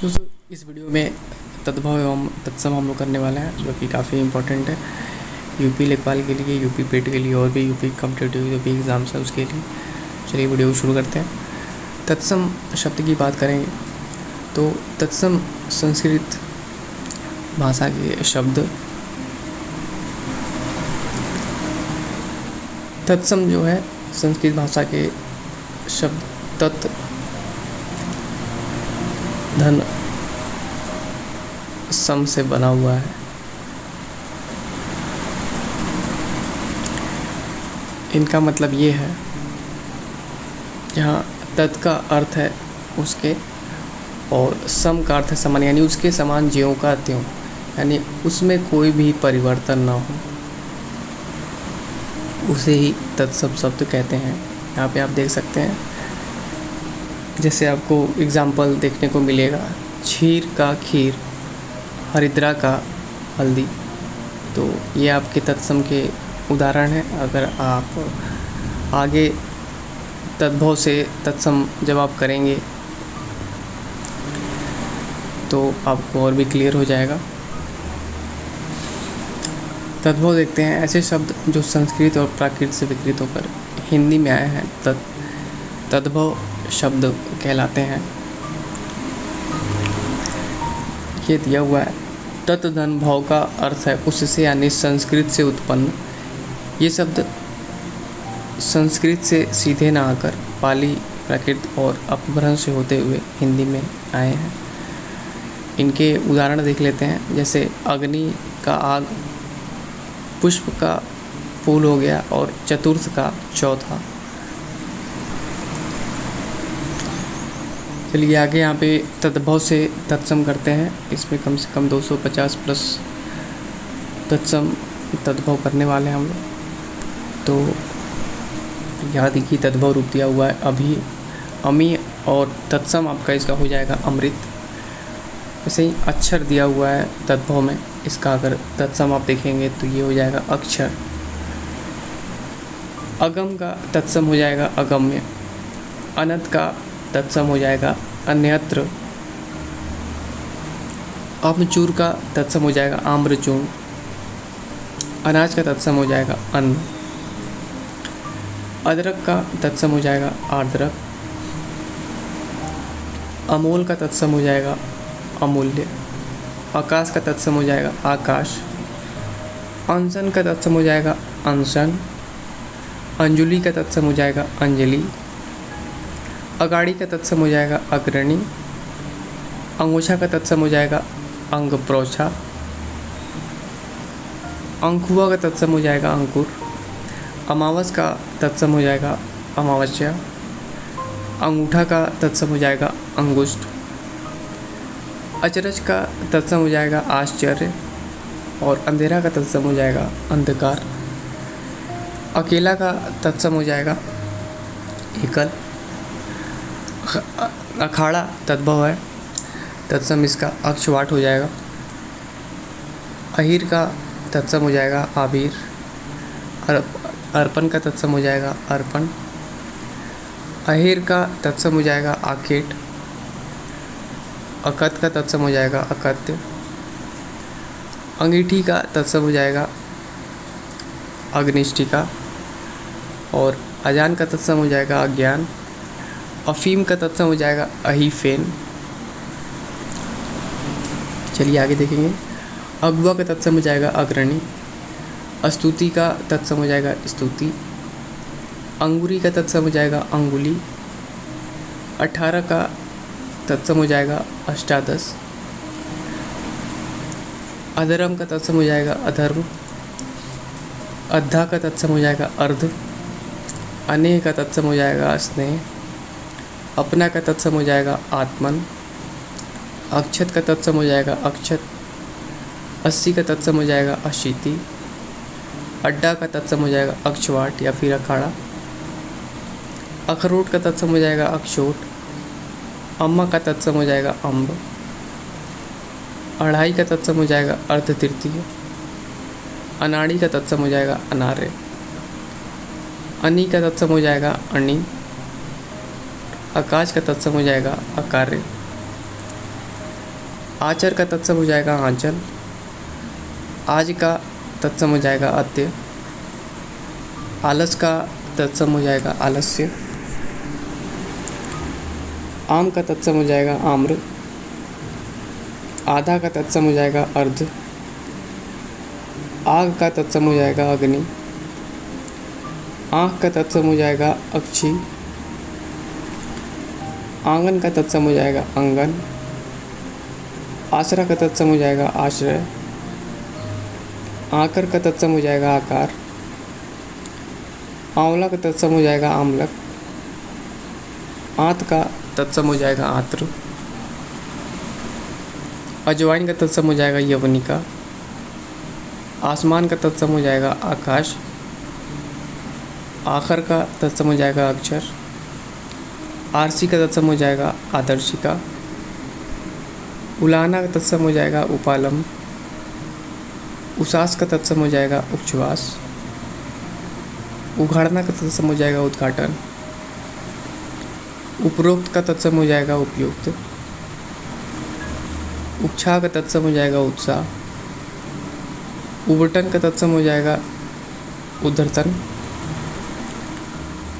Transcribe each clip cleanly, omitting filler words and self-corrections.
दोस्तों इस वीडियो में तद्भव एवं तत्सम हम लोग करने वाले हैं, जो कि काफ़ी इंपॉर्टेंट है यूपी लेखपाल के लिए, यूपी पेट के लिए और भी यूपी कॉम्पिटिटिव जो भी एग्ज़ाम्स है उसके लिए। चलिए वीडियो शुरू करते हैं। तत्सम शब्द की बात करेंगे तो तत्सम संस्कृत भाषा के शब्द तत्सम जो है संस्कृत भाषा के शब्द तत् धन सम से बना हुआ है। इनका मतलब ये है, जहाँ तत् का अर्थ है उसके और सम का अर्थ है समान, यानी उसके समान ज्यों का त्यों, यानी उसमें कोई भी परिवर्तन ना हो, उसे ही तत्सम शब्द कहते हैं। यहाँ पे आप देख सकते हैं, जैसे आपको एग्जाम्पल देखने को मिलेगा, क्षीर का खीर, हरिद्रा का हल्दी। तो ये आपके तत्सम के उदाहरण हैं। अगर आप आगे तद्भव से तत्सम जब आप करेंगे तो आपको और भी क्लियर हो जाएगा। तद्भव देखते हैं, ऐसे शब्द जो संस्कृत और प्राकृत से विकृत होकर हिंदी में आए हैं तद्भव शब्द कहलाते हैं। ये दिया हुआ है, तत्धन भव का अर्थ है उससे, यानी संस्कृत से उत्पन्न। ये शब्द संस्कृत से सीधे ना आकर पाली, प्राकृत और अपभ्रंश से होते हुए हिंदी में आए हैं। इनके उदाहरण देख लेते हैं, जैसे अग्नि का आग, पुष्प का फूल हो गया और चतुर्थ का चौथा। चलिए आगे यहाँ पे तद्भव से तत्सम करते हैं। इसमें कम से कम 250 प्लस तत्सम तद्भव करने वाले हैं हम लोग। तो यहाँ देखिए तद्भव रूप दिया हुआ है अभी, अमी, और तत्सम आपका इसका हो जाएगा अमृत। ऐसे ही अक्षर दिया हुआ है तद्भव में, इसका अगर तत्सम आप देखेंगे तो ये हो जाएगा अक्षर। अगम का तत्सम हो जाएगा अगम्य। अनंत का तत्सम हो जाएगा अन्यत्र। अम्रचूर का तत्सम हो जाएगा आम्रचूर्ण। अनाज का तत्सम हो जाएगा अन्न। अदरक का तत्सम हो जाएगा आर्द्रक। अमोल का तत्सम हो जाएगा अमूल्य। आकाश का तत्सम हो जाएगा आकाश। अनशन का तत्सम हो जाएगा अनशन। अंजुलि का तत्सम हो जाएगा अंजलि। अगाड़ी का तत्सम हो जाएगा अग्रणी। अंगूछा का तत्सम हो जाएगा अंगप्रोछा। अंकुआ का तत्सम हो जाएगा अंकुर। अमावस का तत्सम हो जाएगा अमावस्या। अंगूठा का तत्सम हो जाएगा अंगुष्ठ। अचरज का तत्सम हो जाएगा आश्चर्य और अंधेरा का तत्सम हो जाएगा अंधकार। अकेला का तत्सम हो जाएगा एकल। अखाड़ा तद्भव है, तत्सम इसका अक्षवाट हो जाएगा। अहीर का तत्सम हो जाएगा आबीर। अर्पण का तत्सम हो जाएगा अर्पण। अहेर का तत्सम हो जाएगा आकेट। अकत का तत्सम हो जाएगा अकत्य। अंगीठी का तत्सम हो जाएगा अग्निष्ठिका और अजान का तत्सम हो जाएगा अज्ञान। अफीम का तत्सम हो जाएगा अहीफेन। चलिए आगे देखेंगे, अगुआ का तत्सम हो जाएगा अग्रणी। स्तुति का तत्सम हो जाएगा स्तुति। अंगुरी का तत्सम हो जाएगा अंगुली। 18 का तत्सम हो जाएगा अष्टादश। अधर्म का तत्सम हो जाएगा अधर्म। अद्धा का तत्सम हो जाएगा अर्ध। अनेह का तत्सम हो जाएगा स्नेह। अपना का तत्सम हो जाएगा आत्मन। अक्षत का तत्सम हो जाएगा अक्षत। 80 का तत्सम हो जाएगा अशीति। अड्डा का तत्सम हो जाएगा अक्षवाट या फिर अखाड़ा। अखरोट का तत्सम हो जाएगा अक्षोट। अम्मा का तत्सम हो जाएगा अम्ब। अढ़ाई का तत्सम हो जाएगा अर्ध तृतीय। अनाड़ी का तत्सम हो जाएगा अनार्य। अनि का तत्सम हो जाएगा अणि। आकाश का तत्सम हो जाएगा अकार्य। आचर का तत्सम हो जाएगा आंचल। आज का तत्सम हो जाएगा अद्य। आलस का तत्सम हो जाएगा आलस्य। आम का तत्सम हो जाएगा आम्र। आधा का तत्सम हो जाएगा अर्ध। आग का तत्सम हो जाएगा अग्नि। आँख का तत्सम हो जाएगा अक्षी। आंगन का तत्सम हो जाएगा अंगन। आसरा का तत्सम हो जाएगा आश्रय। आकर का तत्सम हो जाएगा आकार। आंवला का तत्सम हो जाएगा आमलक। आंत का तत्सम हो जाएगा आत्र। अजवाइन का तत्सम हो जाएगा यवनिका। आसमान का तत्सम हो जाएगा आकाश। आखर का तत्सम हो जाएगा अक्षर। आरसी का तत्सम हो जाएगा आदर्शिका। उलाना का तत्सम हो जाएगा उपालम। उसास का तत्सम हो जाएगा उच्छ्वास। उघाड़ना का तत्सम हो जाएगा उद्घाटन। उपरोक्त का तत्सम हो जाएगा उपयुक्त। उत्साह का तत्सम हो जाएगा उत्साह। उबटन का तत्सम हो जाएगा उद्धर्तन।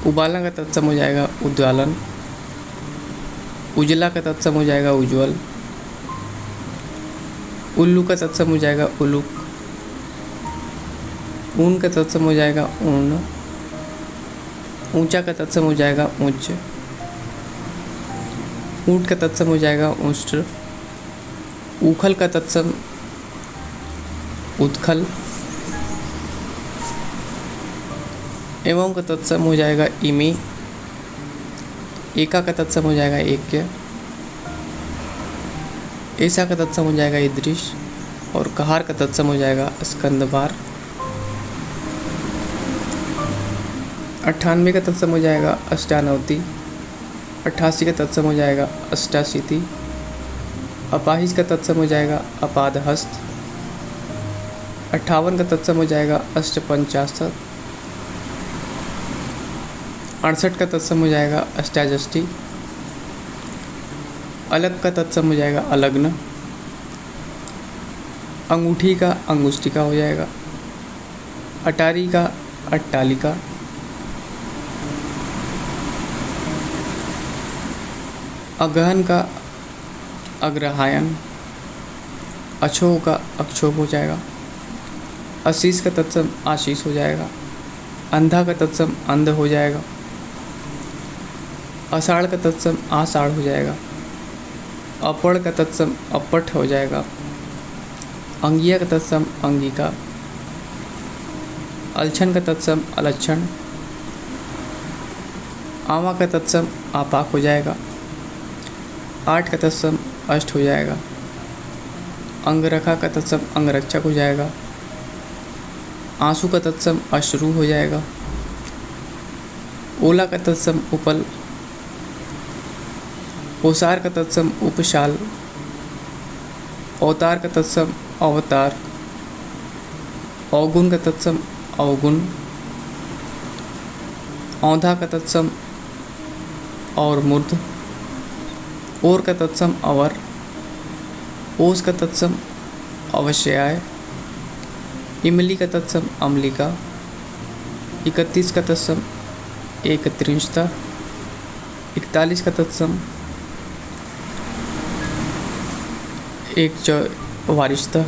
उबालन का तत्सम हो जाएगा उद्वालन। उजला का तत्सम हो जाएगा उज्ज्वल। उल्लू का तत्सम हो जाएगा उलूक। ऊन का तत्सम हो जाएगा ऊन। ऊंचा का तत्सम हो जाएगा ऊंच। ऊंट का तत्सम हो जाएगा ऊष्ट। उखल का तत्सम उत्खल। एवं का तत्सम हो जाएगा इमे। एका का तत्सम हो जाएगा ऐक्य। ऐसा का तत्सम हो जाएगा ईदृश। और कहार का तत्सम हो जाएगा स्कंदवार। 98 का तत्सम हो जाएगा अष्टानवती। 88 का तत्सम हो जाएगा अष्टाशीति। अपाहिज का तत्सम हो जाएगा अपादहस्त। 58 का तत्सम हो जाएगा अष्टपंचाशत। 68 का तत्सम हो जाएगा अष्टाजष्टि। अलग का तत्सम हो जाएगा अलग्न। अंगूठी का अंगुष्टिका हो जाएगा। अटारी का अट्टालिका। अगहन का अग्रहायन। अक्षोभ का अक्षोभ हो जाएगा। आशीष का तत्सम आशीष हो जाएगा। अंधा का तत्सम अंध हो जाएगा। आषाढ़ का तत्सम आषाढ़ हो जाएगा। अपड़ का तत्सम अपट हो जाएगा। अंगिया का तत्सम अंगिका। अलछन का तत्सम अलक्षण। आमा का तत्सम आपाक हो जाएगा। 8 का तत्सम अष्ट हो जाएगा। अंगरखा का तत्सम अंगरक्षक हो जाएगा। आंसू का तत्सम अश्रु हो जाएगा। ओला का तत्सम उपल। ओसार का तत्सम उपशाल। अवतार का तत्सम अवतार। अवगुण का तत्सम अवगुण। औंधा का तत्सम और मूर्ध। ओर का तत्सम अवर। ओस का तत्सम अवश्याय। इमली का तत्सम अम्लिका। 31 का तत्सम एकत्रिंशता। 41 का तत्सम एक वारिशता।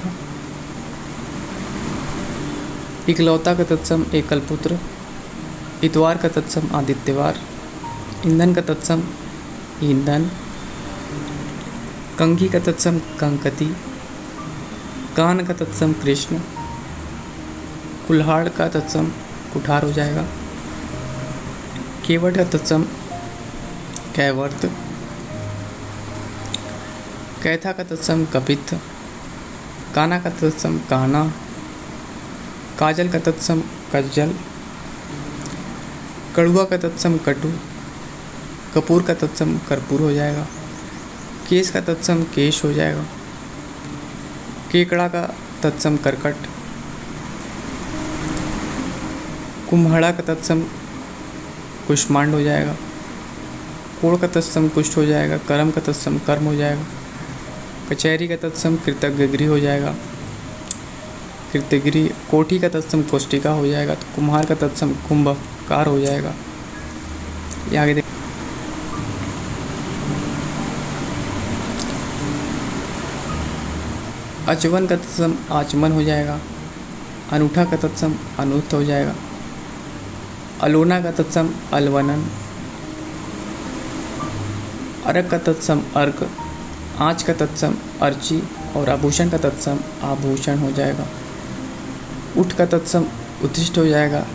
इकलौता का तत्सम एकल पुत्र। इतवार का तत्सम आदित्यवार। ईंधन का तत्सम ईंधन। कंघी का तत्सम कंकति। कान का तत्सम कृष्ण। कुल्हाड़ का तत्सम कुठार हो जाएगा। केवट का तत्सम कैवर्त। कैथा का तत्सम कपित्थ। काना का तत्सम काना। काजल का तत्सम कज्जल। कड़ुआ का तत्सम कटु। कपूर का तत्सम कर्पूर हो जाएगा। केस का तत्सम केश हो जाएगा। केकड़ा का तत्सम करकट। कुम्हड़ा का तत्सम कुष्मांड हो जाएगा। कोड़ का तत्सम कुष्ठ हो जाएगा। करम का तत्सम कर्म हो जाएगा। कचहरी का तत्सम कृतज्ञगिरी हो जाएगा, कृतगिरी। कोठी का तत्सम कोष्टिका हो जाएगा, तो कुम्हार का तत्सम कुंभकार हो जाएगा। ये आगे देख, अचवन का तत्सम आचमन हो जाएगा, अनूठा का तत्सम अनूठ हो जाएगा, अलोना का तत्सम अलवनन, अर्क का तत्सम अर्क, आँच का तत्सम अर्ची और आभूषण का तत्सम आभूषण हो जाएगा। उठ का तत्सम उत्तिष्ठ हो जाएगा,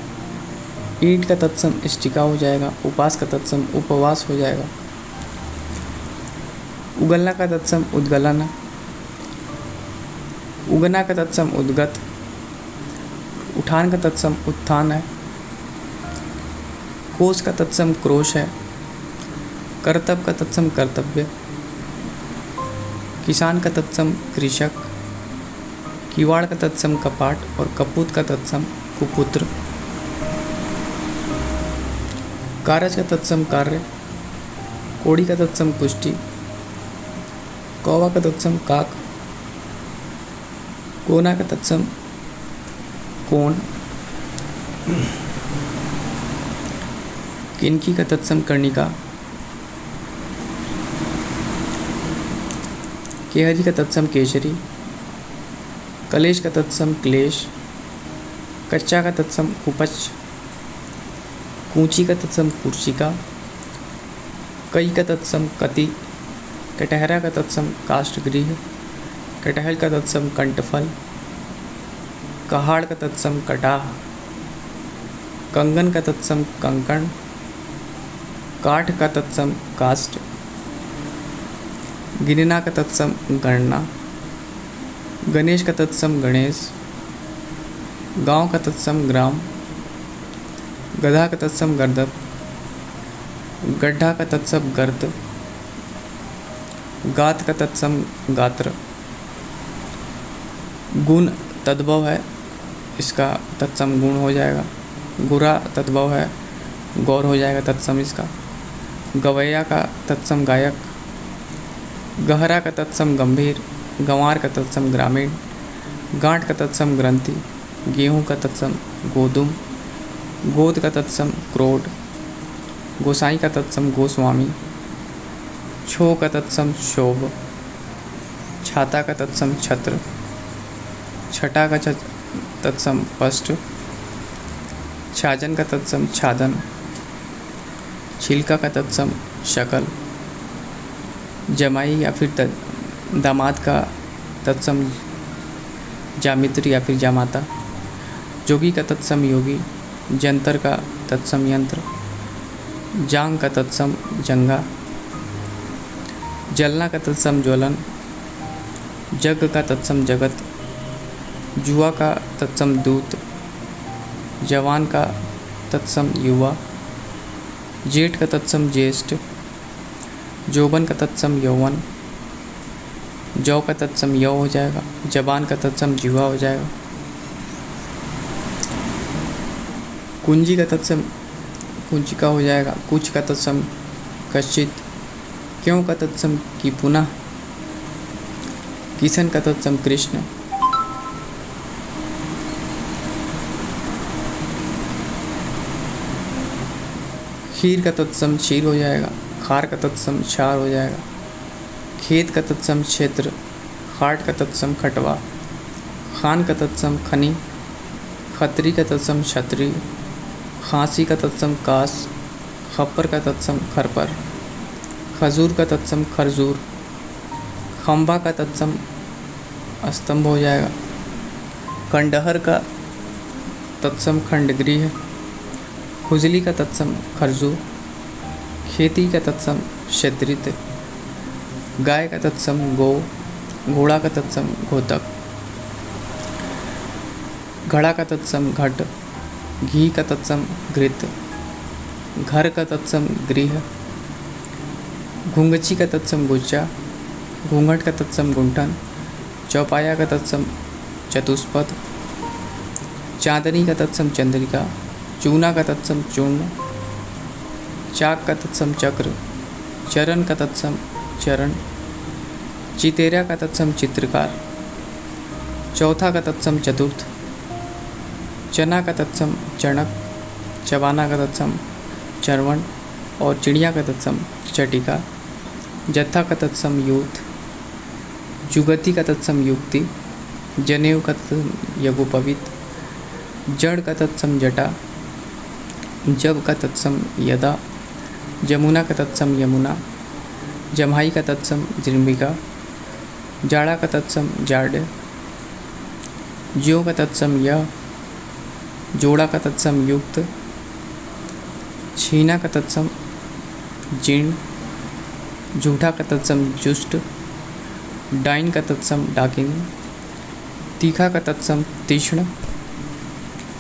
ईंट का तत्सम इष्टिका हो जाएगा, उपास का तत्सम उपवास हो जाएगा। उगलना का तत्सम उद्गलन, उगना का तत्सम उद्गत, उठान का तत्सम उत्थान है, कोष का तत्सम क्रोश है, कर्तव्य का तत्सम कर्तव्य, किसान का तत्सम कृषक, किवाड़ का तत्सम कपाट और कपूत का तत्सम कुपुत्र। कारज का तत्सम कार्य, कोड़ी का तत्सम कुष्टि, कौवा का तत्सम काक, कोना का तत्सम कोण, किनकी का तत्सम कर्णिका, केहरी का तत्सम केसरी, कलेश का तत्सम क्लेश, कच्चा का तत्सम उपच, कूची का तत्सम कुर्चिका, कई का तत्सम कति, कटहरा का तत्सम काष्ठगृह, कटहल का तत्सम कंठफल, कहाड़ का तत्सम कटाह, कंगन का तत्सम कंकण, काठ का तत्सम काष्ठ, गिनना का तत्सम गणना, गणेश का तत्सम गणेश, गांव का तत्सम ग्राम, गधा का तत्सम गर्दभ, गड्ढा का तत्सम गर्त, गात का तत्सम गात्र। गुण तद्भव है, इसका तत्सम गुण हो जाएगा। गुरा तद्भव है, गौर हो जाएगा तत्सम इसका। गवैया का तत्सम गायक, गहरा का तत्सम गंभीर, गंवार का तत्सम ग्रामीण, गांठ का तत्सम ग्रंथि, गेहूं का तत्सम गोदुम, गोद का तत्सम क्रोड, गोसाई का तत्सम गोस्वामी, छो का तत्सम शोभ, छाता का तत्सम छत्र, छटा का तत्सम पष्ट, छाजन का तत्सम छादन, छिलका का तत्सम शकल, जमाई या फिर दामाद का तत्सम जामित्री या फिर जामाता, जोगी का तत्सम योगी, जंतर का तत्सम यंत्र, जांग का तत्सम जंगा, जलना का तत्सम ज्वलन, जग का तत्सम जगत, जुआ का तत्सम दूत, जवान का तत्सम युवा, जेठ का तत्सम ज्येष्ठ, जोबन का तत्सम यौवन, जौ का तत्सम यौ हो जाएगा, जबान का तत्सम जीवा हो जाएगा। कुंजी का तत्सम कुंजिका हो जाएगा, कुछ का तत्सम कश्चित, क्यों का तत्सम की पुनः, किशन का तत्सम कृष्ण, खीर का तत्सम क्षीर हो जाएगा, खार का तत्सम क्षार हो जाएगा, खेत का तत्सम क्षेत्र, खाट का तत्सम खटवा, खान का तत्सम खनी, खत्री का तत्सम क्षत्रिय, खांसी का तत्सम कास, खप्पर का तत्सम खरपर, खजूर का तत्सम खरजूर, खंबा का तत्सम स्तंभ हो जाएगा, खंडहर का तत्सम खंडगृह, खुजली का तत्सम खरजू, खेती का तत्सम क्षेत्रित, गाय का तत्सम गो, घोड़ा का तत्सम घोतक, घड़ा का तत्सम घट, घी का तत्सम घृत, घर का तत्सम गृह, घुंगची का तत्सम गुच्चा, घूंघट का तत्सम गुंठन, चौपाया का तत्सम चतुष्पद, चांदनी का तत्सम चंद्रिका, चूना का तत्सम चूर्ण, चाक का तत्सम चक्र, चरण का तत्सम चरण, चितेरा का तत्सम चित्रकार, चौथा का तत्सम चतुर्थ, चना का तत्सम चणक, चबाना का तत्सम चरवण और चिड़िया का तत्सम चटिका, जत्था का तत्सम यूथ, जुगति का तत्सम युक्ति, जनेऊ का तत्सम यगोपवीत, जड़ का तत्सम जटा, जब का तत्सम यदा, जमुना का तत्सम यमुना, जम्हाई का तत्सम जृंभिका, जाड़ा का तत्सम जाड़, ज्यों का तत्सम यह, जोड़ा का तत्सम युक्त, छीना का तत्सम जीर्ण, जूठा का तत्सम जुष्ट, डाइन का तत्सम डाकिनी, तीखा का तत्सम तीक्ष्ण,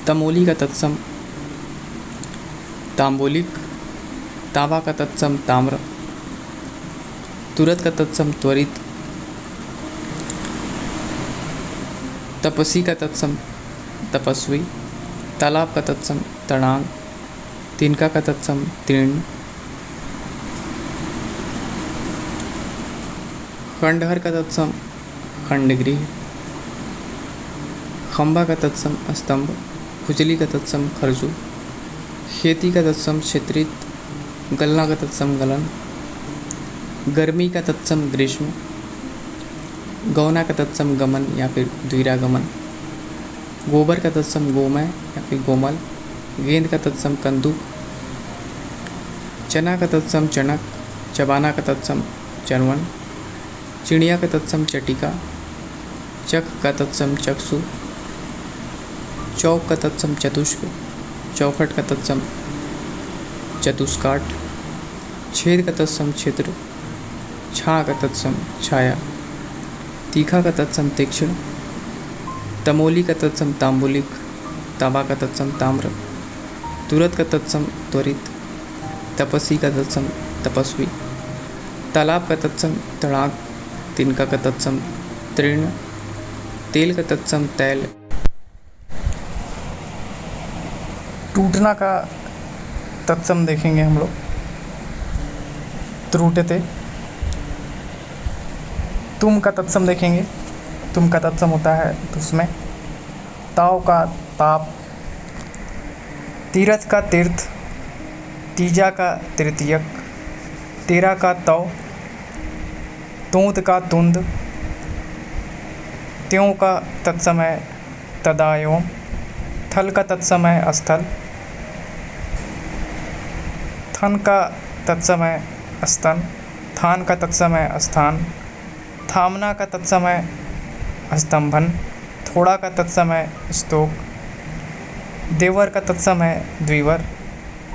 तमोली का तत्सम तांबोलिक, तांबा का तत्सम ताम्र, तुरत का तत्सम त्वरित, तपसी का तत्सम तपस्वी, तालाब का तत्सम तड़ांग, तिनका का तत्सम तीर्ण, खंडहर का तत्सम खंडगृह, खंबा का तत्सम स्तंभ, खुजली का तत्सम खरजू, खेती का तत्सम क्षेत्रित, गलना का तत्सम गलन, गर्मी का तत्सम ग्रीष्म, गौना का तत्सम गमन या फिर द्विरागमन, गोबर का तत्सम गोमय या फिर गोमल, गेंद का तत्सम कंदुक, चना का तत्सम चणक, चबाना का तत्सम चरवण, चिड़िया का तत्सम चटिका, चक का तत्सम चक्षु, चौक का तत्सम चतुष्क, चौखट का तत्सम चतुष्काट, छेद का तत्सम छिद्र, छा का तत्सम छाया, तीखा का तत्सम तीक्ष्ण, तमोली का तत्सम तांबुलिक, तांबा का तत्सम ताम्र, तुरत का तत्सम त्वरित, तपसी का तत्सम तपस्वी, तालाब का तत्सम तड़ाक, तिनका का तत्सम तीर्ण, तेल का तत्सम तैल, टूटना का तत्सम देखेंगे हम लोग, त्रुटते। तुम का तत्सम देखेंगे, तुम का तत्सम होता है तो उसमें ताव का ताप, तीरथ का तीर्थ, तीजा का तृतीयक, तेरा का तव, तोंत का तुंद, त्यों का तत्सम है तदा एवं, थल का तत्सम है स्थल, थन का तत्सम है स्तन, थान का तत्सम है स्थान, थामना का तत्सम है स्तंभन, थोड़ा का तत्सम है स्तोक, देवर का तत्सम है द्विवर,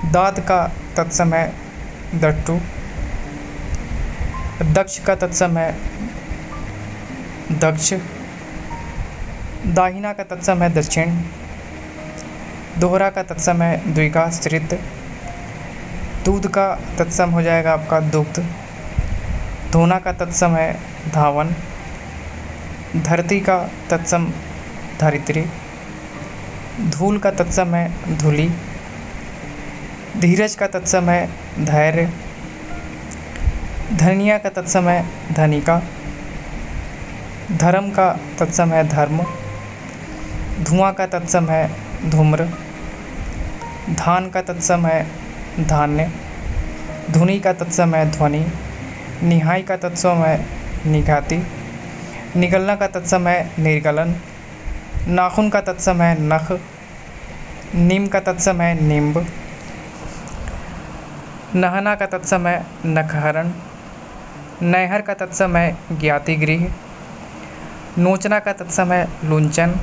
दांत का तत्सम है दट्टू, दक्ष का तत्सम है दक्ष, दाहिना का तत्सम है दक्षिण, दोहरा का तत्सम है द्विकाश्रित, दूध का तत्सम हो जाएगा आपका दुग्ध, धोना का तत्सम है धावन, धरती का तत्सम धरित्री, धूल का तत्सम है धूली, धीरज का तत्सम है धैर्य, धनिया का तत्सम है धनिका, धर्म का तत्सम है धर्म, धुआं का तत्सम है धूम्र, धान का तत्सम है धान्य, धुनी का तत्सम है ध्वनि, निहाई का तत्सम है निघाती, निगलना का तत्सम है निर्गलन, नाखून का तत्सम है नख, नीम का तत्सम है निम्ब, नहना का तत्सम है नखहरण, नहर का तत्सम है ज्ञातिगृह, नोचना का तत्सम है लुंचन,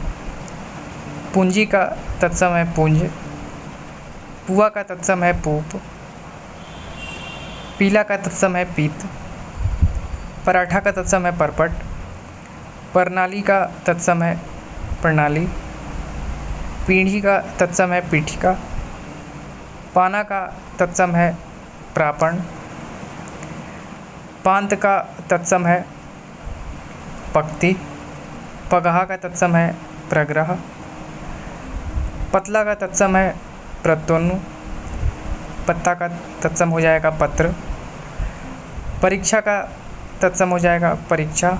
पूंजी का तत्सम है पुंज, पुआ का तत्सम है पूप, पीला का तत्सम है पीत, पराठा का तत्सम है परपट, प्रणाली का तत्सम है प्रणाली, पीढ़ी का तत्सम है पीठिका, पाना का तत्सम है प्रापण, पांत का तत्सम है पक्ति, पगहा का तत्सम है प्रग्रह, पतला का तत्सम है प्रत्युन्नु, पत्ता का तत्सम हो जाएगा पत्र, परीक्षा का तत्सम हो जाएगा परीक्षा।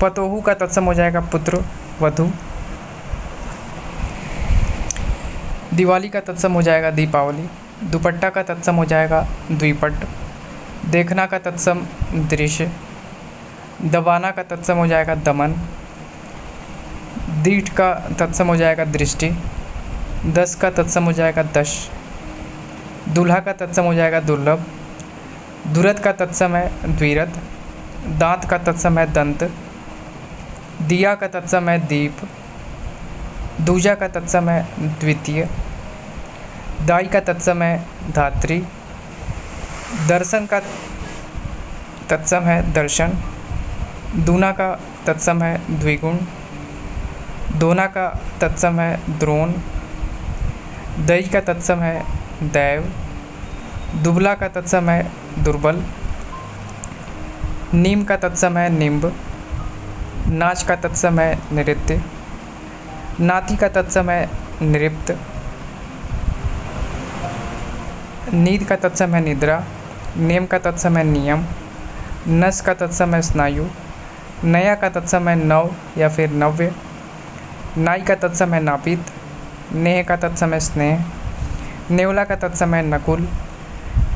पतोहू का तत्सम हो जाएगा पुत्र वधू। दिवाली का तत्सम हो जाएगा दीपावली। दुपट्टा का तत्सम हो जाएगा द्विपट। देखना का तत्सम दृश्य। दबाना का तत्सम हो जाएगा दमन। दीठ का तत्सम हो जाएगा दृष्टि। दस का तत्सम हो जाएगा दश। दूल्हा का तत्सम हो जाएगा दुर्लभ। दुरत का तत्सम है द्विरथ। दांत का तत्सम है दंत। दिया का तत्सम है दीप। दूजा का तत्सम है द्वितीय। दाई का तत्सम है धात्री। दर्शन का तत्सम है दर्शन। दूना का तत्सम है द्विगुण। दोना का तत्सम है द्रोण। दई का तत्सम है दैव। दुबला का तत्सम है दुर्बल। नीम का तत्सम है निम्ब। नाच का तत्सम है नृत्य। नाती का तत्सम है नृत्य। नींद का तत्सम है निद्रा। नेम का तत्सम है नियम। नस का तत्सम है स्नायु। नया का तत्सम है नव या फिर नव्य। नाई का तत्सम है नापित। नेह का तत्सम है स्नेह। नेवला का तत्सम है नकुल।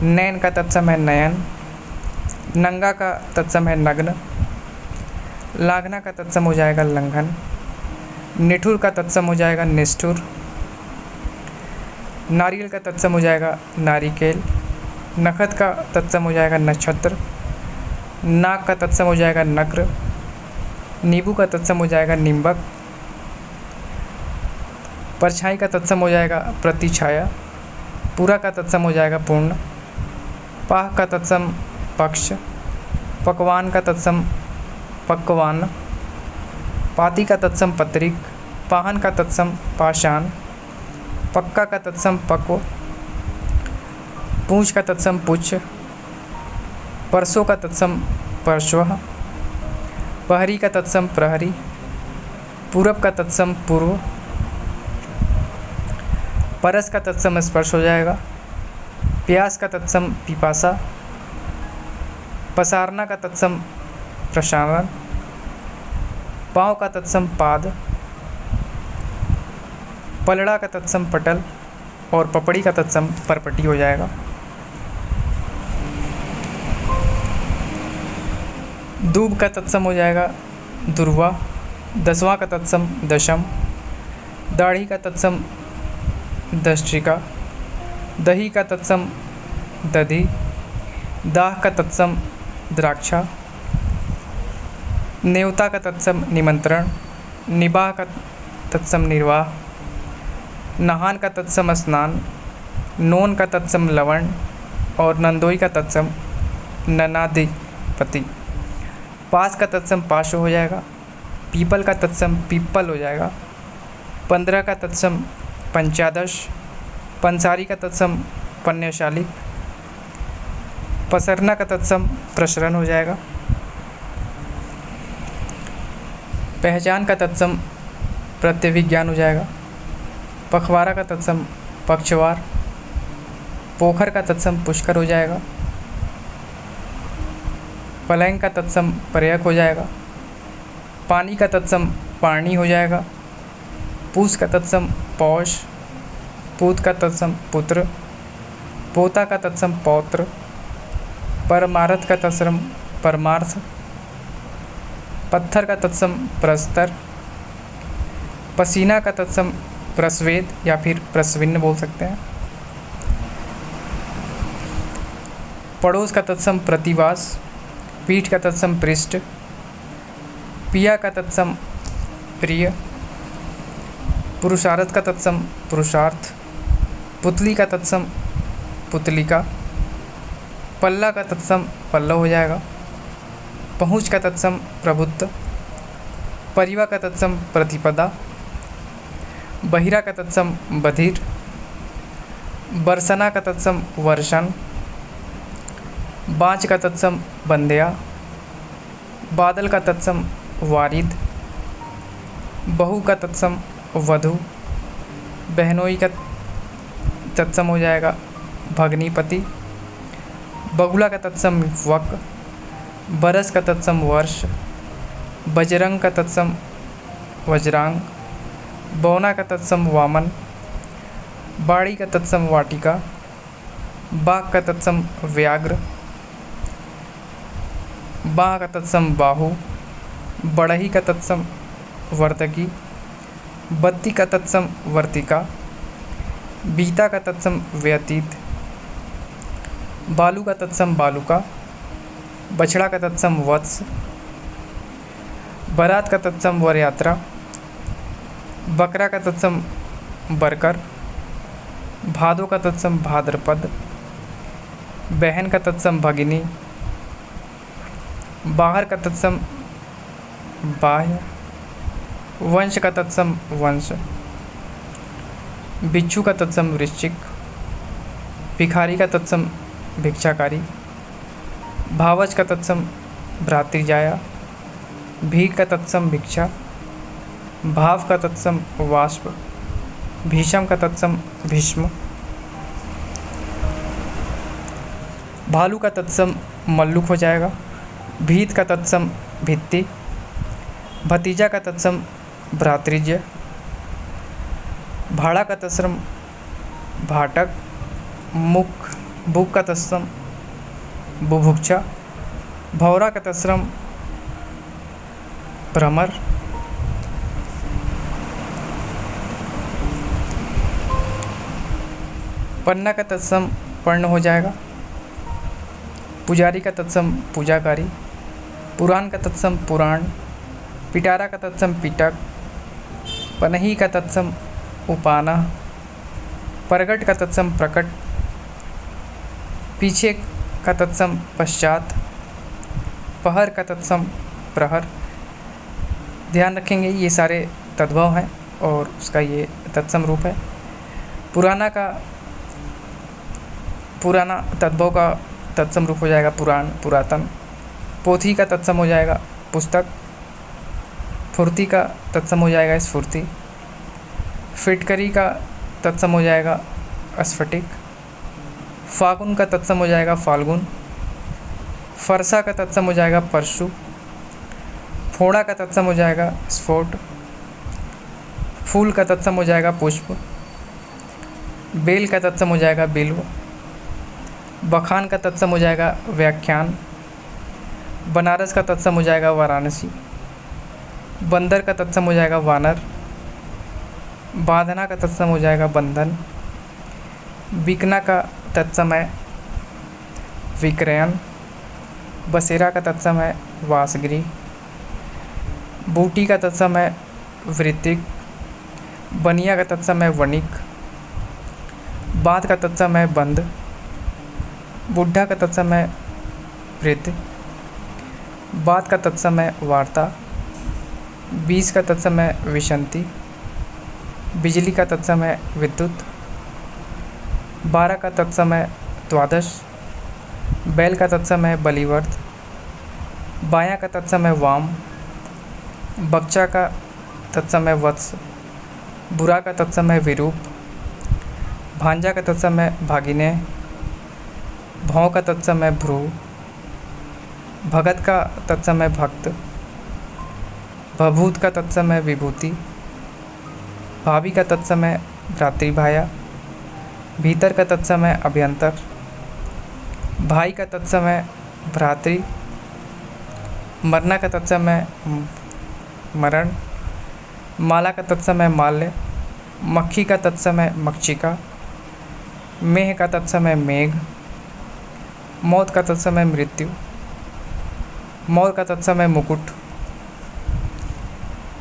नैन का तत्सम है नयन। नंगा का तत्सम है नग्न। लाघना का तत्सम हो जाएगा लंघन। निठुर का तत्सम हो जाएगा निष्ठुर। नारियल का तत्सम हो जाएगा नारिकेल। नखत का तत्सम हो जाएगा नक्षत्र। नाक का तत्सम हो जाएगा नक्र। नींबू का तत्सम हो जाएगा निम्बक। परछाई का तत्सम हो जाएगा प्रतिछाया। पूरा का तत्सम हो जाएगा पूर्ण। पाह का तत्सम पक्ष। पकवान का तत्सम पक्वान। पाती का तत्सम पत्रिक। पाहन का तत्सम पाषाण। पक्का का तत्सम पक्व। पूंछ का तत्सम पुच्छ। परसों का तत्सम परश्वः। पहरी का तत्सम प्रहरी। पूरब का तत्सम पूर्व। परस का तत्सम स्पर्श हो जाएगा। प्यास का तत्सम पिपासा। पसारना का तत्सम प्रसारण। पाँव का तत्सम पाद। पलड़ा का तत्सम पटल और पपड़ी का तत्सम परपटी हो जाएगा। दूब का तत्सम हो जाएगा दुर्वा। दसवां का तत्सम दशम। दाढ़ी का तत्सम दष्ट्रिका। दही का तत्सम दधि। दाह का तत्सम द्राक्षा। नेवता का तत्सम निमंत्रण। निबाह का तत्सम निर्वाह। नहान का तत्सम स्नान। नोन का तत्सम लवण और नंदोई का तत्सम ननाधिपति। पास का तत्सम पाशो हो जाएगा। पीपल का तत्सम पीपल हो जाएगा। 15 का तत्सम पंचादश। पंसारी का तत्सम पन्यशाली। पसरना का तत्सम प्रसरण हो जाएगा। पहचान का तत्सम प्रत्यभिज्ञान हो जाएगा। पखवारा का तत्सम पक्षवार। पोखर का तत्सम पुष्कर हो जाएगा। पलंग का तत्सम पर्यक हो जाएगा। पानी का तत्सम पानी हो जाएगा। पूस का तत्सम पौष। पूत का तत्सम पुत्र। पोता का तत्सम पौत्र। परमार्थ का तत्सम परमार्थ। पत्थर का तत्सम प्रस्तर। पसीना का तत्सम प्रस्वेद या फिर प्रस्विन्न बोल सकते हैं। पड़ोस का तत्सम प्रतिवास। पीठ का तत्सम पृष्ठ। पिया का तत्सम प्रिय। पुरुषार्थ का तत्सम पुरुषार्थ। पुतली का तत्सम पुतलिका। पल्ला का तत्सम पल्लव हो जाएगा। पहुँच का तत्सम प्रभुत्व। परिवा का तत्सम प्रतिपदा। बहिरा का तत्सम बधिर। बरसना का तत्सम वर्षण। बाँच का तत्सम बंध्या। बादल का तत्सम वारिद। बहू का तत्सम वधू। बहनोई का तत्सम हो जाएगा भगनीपति। बगुला का तत्सम वक। बरस का तत्सम वर्ष, बजरंग का तत्सम वज्रांग, बौना का तत्सम वामन, बाड़ी का तत्सम वाटिका, बाघ का तत्सम व्याघ्र, बाह का तत्सम बाहु, बढ़ही का तत्सम वर्तकी, बत्ती का तत्सम वर्तिका, बीता का तत्सम व्यतीत, बालू का तत्सम बालुका, बछड़ा का तत्सम वत्स, बारात का तत्सम वर यात्रा, बकरा का तत्सम बरकर, भादो का तत्सम भाद्रपद, बहन का तत्सम भगिनी, बाहर का तत्सम बाह्य, वंश का तत्सम वंश, बिच्छू का तत्सम वृश्चिक, भिखारी का तत्सम भिक्षाकारी, भावच का तत्सम भ्रातृजाया, भीख का तत्सम भिक्षा, भाव का तत्सम वाष्प, भीषम का तत्सम भीष्म, भालू का तत्सम मल्लुक हो जाएगा, भीत का तत्सम भित्ति, भतीजा का तत्सम भ्रातृज्य, भाड़ा का तत्सम भाटक, मुख भूख का तत्सम बुभुक्षा, भौरा का तत्सम भ्रमर, पन्ना का तत्सम पर्ण हो जाएगा, पुजारी का तत्सम पूजाकारी, पुराण का तत्सम पुराण, पिटारा का तत्सम पिटक, पनही का तत्सम उपाना, प्रगट का तत्सम प्रकट, पीछे का तत्सम पश्चात, पहर का तत्सम प्रहर। ध्यान रखेंगे ये सारे तद्भव हैं और उसका ये तत्सम रूप है। पुराना तद्भव का तत्सम रूप हो जाएगा पुराण पुरातन। पोथी का तत्सम हो जाएगा पुस्तक। फुर्ती का तत्सम हो जाएगा स्फूर्ति। फिटकरी का तत्सम हो जाएगा स्फटिक। फागुन का तत्सम हो जाएगा फाल्गुन। फरसा का तत्सम हो जाएगा परशु। फोड़ा का तत्सम हो जाएगा स्फोट। फूल का तत्सम हो जाएगा पुष्प। बेल का तत्सम हो जाएगा बिल्व। बखान का तत्सम हो जाएगा व्याख्यान। बनारस का तत्सम हो जाएगा वाराणसी। बंदर का तत्सम हो जाएगा वानर। बांधना का तत्सम हो जाएगा बंधन। बिकना का तत्सम है विक्रयण। बसेरा का तत्सम है वासगृह। बूटी का तत्सम है वृत्तिक। बनिया का तत्सम है वणिक। बांध का तत्सम है बंद। बुढ़ा का तत्सम है वृद्ध। बात का तत्सम है वार्ता। बीस का तत्सम है विशंति। बिजली का तत्सम है विद्युत। 12 का तत्सम है द्वादश। बैल का तत्सम है बलिवर्त। बायां का तत्सम है वाम। बच्चा का तत्सम है वत्स। बुरा का तत्सम है विरूप। भांजा का तत्सम है भागिने। भौं का तत्सम है भ्रू। भगत का तत्सम है भक्त। भभूत का तत्सम है विभूति। भाभी का तत्सम है भ्रातृभाया। भीतर का तत्सम है अभ्यंतर। भाई का तत्सम है भ्रातृ। मरना का तत्सम है मरण। माला का तत्सम है माल्य। मक्खी का तत्सम है मक्षिका। मेह का तत्सम है मेघ। मौत का तत्सम है मृत्यु। मोर का तत्सम है मुकुट।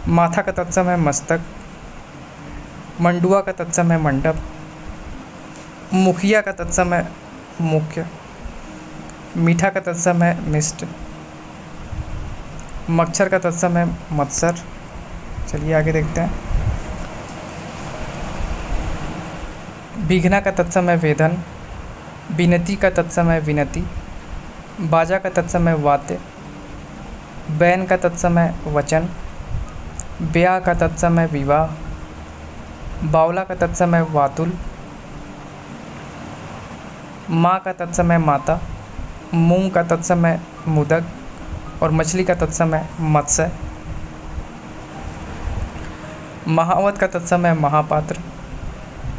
माथा का तत्सम है मस्तक। मंडुआ का तत्सम है मंडप। मुखिया का तत्सम है मुख्य। मीठा का तत्सम है मिष्ट। मच्छर का तत्सम है मत्सर। चलिए आगे देखते हैं। बिघना का तत्सम है वेदन। विनती का तत्सम है विनती। बाजा का तत्सम है वाद्य। बैन का तत्सम है वचन। ब्याह का तत्सम है विवाह। बावला का तत्सम है वातुल। माँ का तत्सम है माता। मूंग का तत्सम है मुदक। और मछली का तत्सम है मत्स्य। महावत का तत्सम है महापात्र।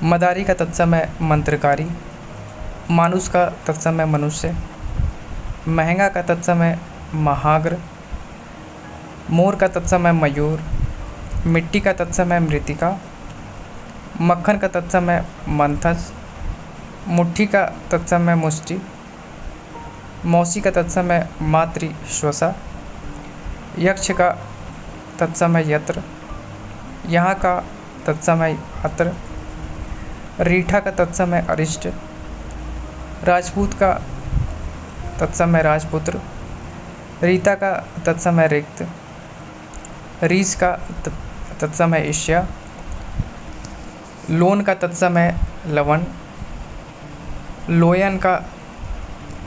मदारी का तत्सम है मंत्रकारी। मानुष का तत्सम है मनुष्य। महंगा का तत्सम है महाग्र। मोर का तत्सम है मयूर। मिट्टी का तत्सम है मृतिका। मक्खन का तत्सम है मंथस। मुट्ठी का तत्सम है मुष्टि। मौसी का तत्सम है मातृ श्वसा। यक्ष का तत्सम है यत्र। यहाँ का तत्सम है अत्र। रीठा का तत्सम है अरिष्ट। राजपूत का तत्सम है राजपुत्र। रीता का तत्सम है रिक्त। रीस का तत्सम है ईष्या। लोन का तत्सम है लवण। लोयन का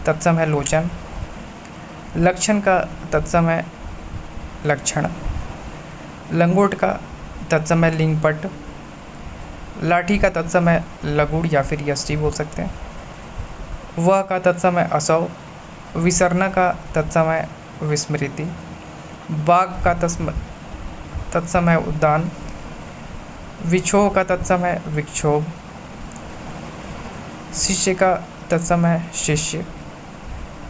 तत्सम है लोचन। लक्षण का तत्सम है लक्षण। लंगोट का तत्सम है लिंगपट। लाठी का तत्सम है लगुड़ या फिर यष्टि बोल सकते हैं। वह का तत्सम है असौ। विसरना का तत्सम है विस्मृति। बाघ का तत्सम है उद्यान। विक्षोभ का तत्सम है विक्षोभ। शिष्य का तत्सम है शिष्य।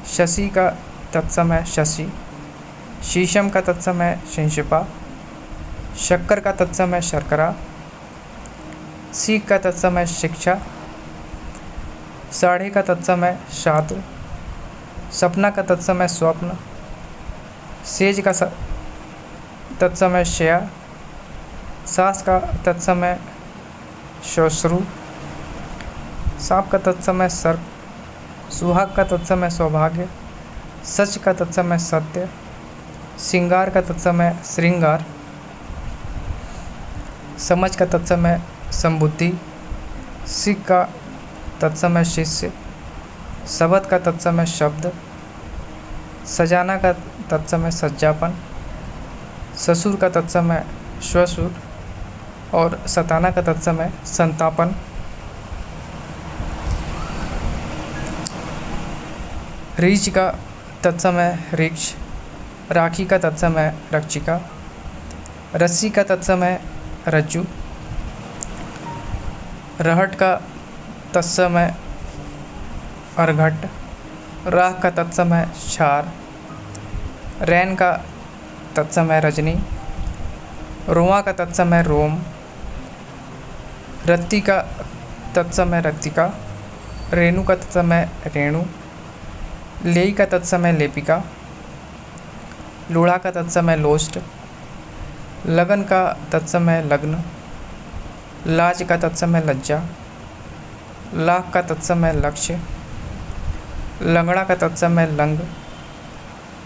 शशि का तत्सम है शशि। शीशम का तत्सम है शिंशिपा। शक्कर का तत्सम है शर्करा। सीख का तत्सम है शिक्षा। साढ़े का तत्सम है शात्र। सपना का तत्सम है स्वप्न। सेज का तत्सम है शया। सास का तत्सम है श्वश्रु। सांप का तत्सम है सर्प। सुहाग का तत्सम है सौभाग्य। सच का तत्सम है सत्य। श्रृंगार का तत्सम है श्रृंगार। समझ का तत्सम है संबुद्धि। सिख का तत्सम है शिष्य। शब्द का तत्सम है शब्द। सजाना का तत्सम है सज्जापन। ससुर का तत्सम है श्वशुर और सताना का तत्सम है संतापन। रीछ का तत्सम है ऋक्ष। राखी का तत्सम है रक्षिका। रस्सी का तत्सम है रज्जु। रहट का तत्सम है अर्घट। राख का तत्सम है क्षार। रैन का तत्सम है रजनी। रोआ का तत्सम है रोम। रत्ती का तत्सम है रत्तिका। रेणु का तत्सम है रेणु। लेई का तत्सम है लेपिका। लोढ़ा का तत्सम है लोष्ट। लगन का तत्सम है लग्न। लाज का तत्सम है लज्जा। लाख का तत्सम है लक्ष्य। लंगड़ा का तत्सम है लंग।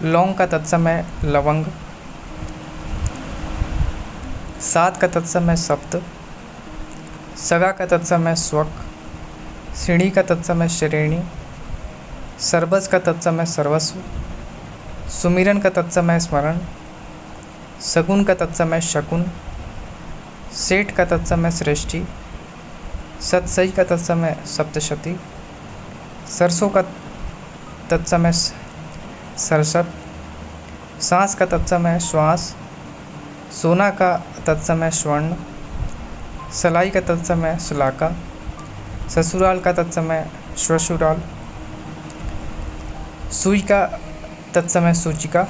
लौंग का तत्सम है लवंग। सात का तत्सम है सप्त। सगा का तत्सम है स्वक। श्रेणी का तत्सम है श्रेणी। सरबस का तत्सम है सर्वस्व। सुमिरन का तत्सम है स्मरण। सगुन का तत्सम है शकुन। सेठ का तत्सम है सृष्टि। सतसई का तत्सम है सप्तशती। सरसों का तत्सम है सरसत। सांस का तत्सम है श्वास। सोना का तत्सम है स्वर्ण। सलाई का तत्सम है सुलाका। ससुराल का तत्सम है श्वशुराल। सुई का तत्सम है सूचिका।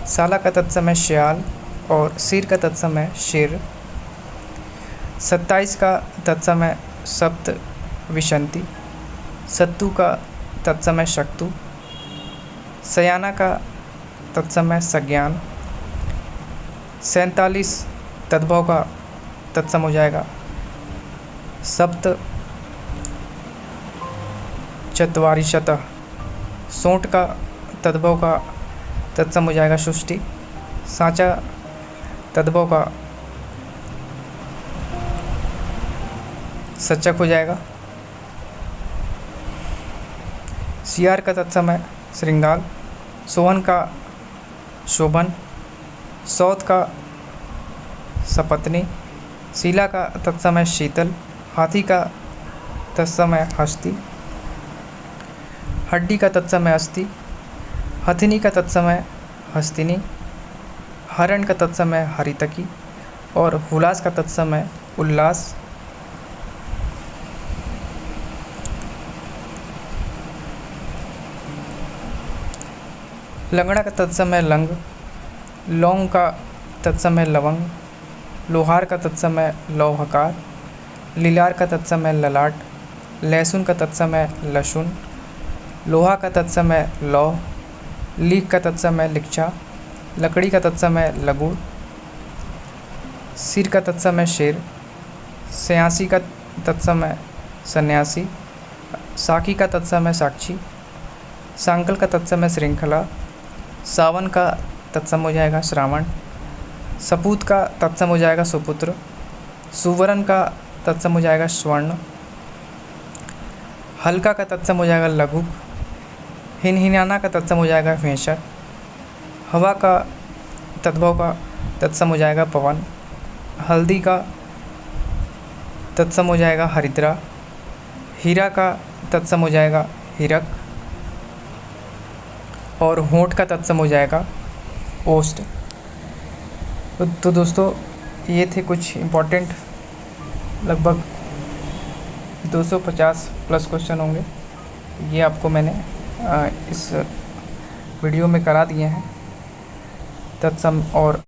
साला का तत्सम है श्याल और सिर का तत्सम है शेर। 27 का तत्सम है सप्त विशंति। सत्तू का तत्सम है शक्तु। सयाना का तत्सम है सज्ञान। 47 तद्भव का तत्सम हो जाएगा सप्त चत्वारिशतः। 60 का तद्भव का तत्सम हो जाएगा सृष्टि। साँचा तद्भव का सचक हो जाएगा। सियार का तत्सम है श्रृंगार। सोहन का शोभन। सौत का सपत्नी। शीला का तत्सम है शीतल। हाथी का तत्सम है हस्ती। हड्डी का तत्सम है अस्थि। हथिनी का तत्समय हस्तिनी, हरण का तत्समय हरितकी और हुलास का तत्समय उल्लास। लंगड़ा का तत्समय लंग, लौंग का तत्समय लवंग, लोहार का तत्समय लौहकार, लीलार का तत्समय ललाट, लहसुन का तत्समय लहसुन, लोहा का तत्समय लौह, लीख का तत्समय लिच्छा, लकड़ी का तत्समय लगुड़, सिर का तत्समय शेर, सयासी का तत्समय सन्यासी, साकी का तत्समय साक्षी, सांकल का तत्समय श्रृंखला, सावन का तत्सम हो जाएगा श्रावण, सपूत का तत्सम हो जाएगा सुपुत्र, सुवर्ण का तत्सम हो जाएगा स्वर्ण, हल्का का तत्सम हो जाएगा लघु, हिनहिनाना का तत्सम हो जाएगा भेषक, हवा का तद्भव का तत्सम हो जाएगा पवन, हल्दी का तत्सम हो जाएगा हरिद्रा, हीरा का तत्सम हो जाएगा हीरक और होंठ का तत्सम हो जाएगा ओष्ठ। तो दोस्तों ये थे कुछ इम्पोर्टेंट लगभग 250 प्लस क्वेश्चन होंगे, ये आपको मैंने इस वीडियो में करा दिए हैं तत्सम और